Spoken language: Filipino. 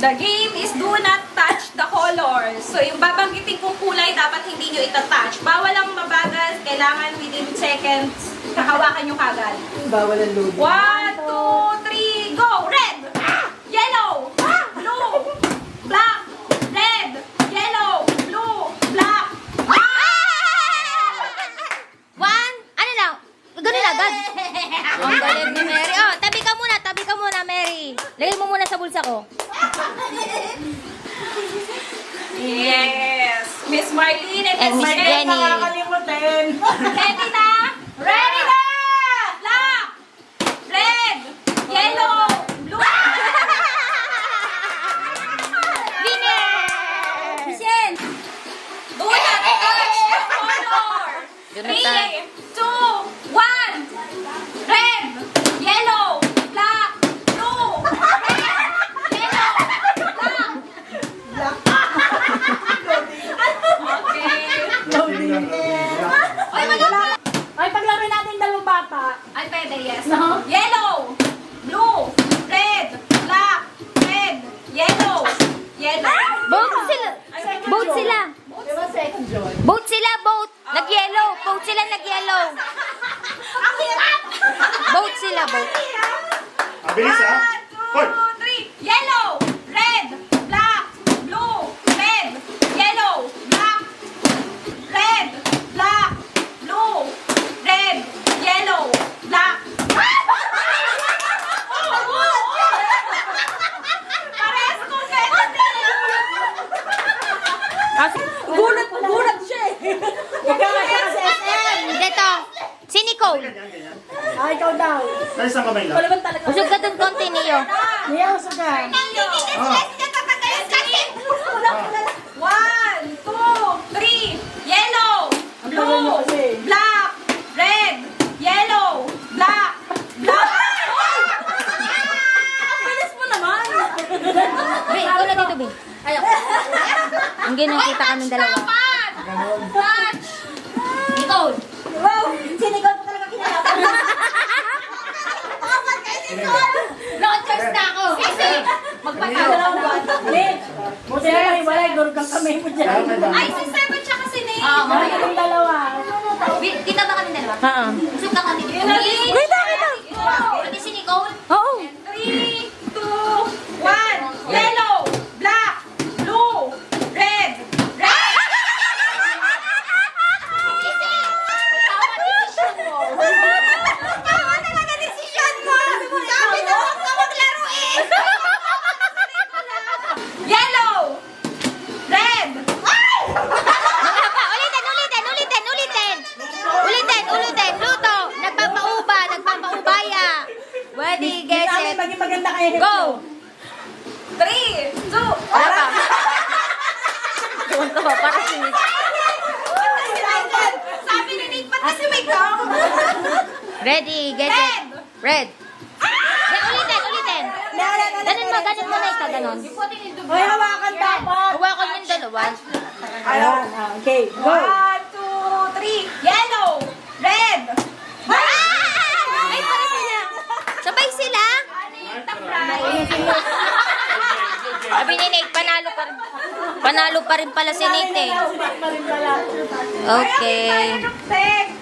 The game is do not touch the colors. So, yung babanggitin kong kulay, dapat hindi nyo itatouch. Bawal ang mabagal. Kailangan within seconds, kahawakan nyo kagad. Bawal ang loading. 1, 2, 3, go! Red! Yellow! Blue! Black! Red! Yellow! Blue! Black! One, ano lang? Ganun agad. Ang galing ni Mary. Oh, tabi ka muna, Mary. Lagay mo muna sa bulsa ko. Yes! Miss Marlene And Miss Jenny. Nakakalimutin. Ready na? Ready na! Black! Red! Yellow! Blue! Winner! Michelle! Do not touch the color! Do not touch. 3, 2, 1! Red! Yellow! Black! Blue! Red! Yellow! Black! Okay. Loading. Ay, wala! Ay, paglaro natin dalawang bata. Ay, pwede, yes. No? Yellow, blue, red, black, red, yellow, yellow. Boat sila. Boat sila. Diba second joy? Boat sila, boat. Nag-yellow. Boat sila, nag-yellow. Ang hirap! Boat sila, boat. Ang bilis ah. 1, 2, 3. Yellow, red, black, blue, red, yellow, black, red, black, blue, red, yellow, black. Parehas kong ganun Gulat siya eh. Ikaw na sa SM. Dito. Si Nicole. Ganyan, ganyan. Ah, ikaw daw. Dahil isang kamay lang. Usog ka dun konti niyo. Niya, usog ka. Ah. 1, 2, 3. Yellow, Ang tagal mo blue, kasi. black, red, yellow, black, black. Ang bilis mo naman. Be, ikaw na dito, Be. Ang ginakita kami dalawa. Touch. Nicole. Wow, sinigaw ko talaga kinalapan. No choice na ako. Kasi, magpatalo. Buti na lang, wala, gurgang kamay mo dyan. Kaya may dami. Ay, si Seven tsaka si Nate. Dahil yung dalawa. Kita ba kami dalawa? Oo. Usog ka kami dito. Kita. Pati si Nicole. Oo. 3, 2, 1. Yellow, black, blue, red, red. Tama talaga desisyon mo. Sabi na huwag ka maglaro eh. Yellow, red. Ulitin. Luto. Nagpapaubaya. Ready, get Namin set. maging maganda kayo. Go. 3, 2, Wala pa. Tuwan ka ba? Para si sabi ni Nick, ba't kasi may gum? Ready, get set. Red. Ulitin. Ganun mo na ito, ganun. Hoy, hawakan dapat. Hawakan yung dalawa. Ayan, okay, go. 1, 2, 3. Yellow, red. Ay, para sila. Sabay sila. Sabi ni Nate, panalo pa rin. Panalo pa rin pala si Nate eh. Sumat pa rin pala. Okay. Perfect.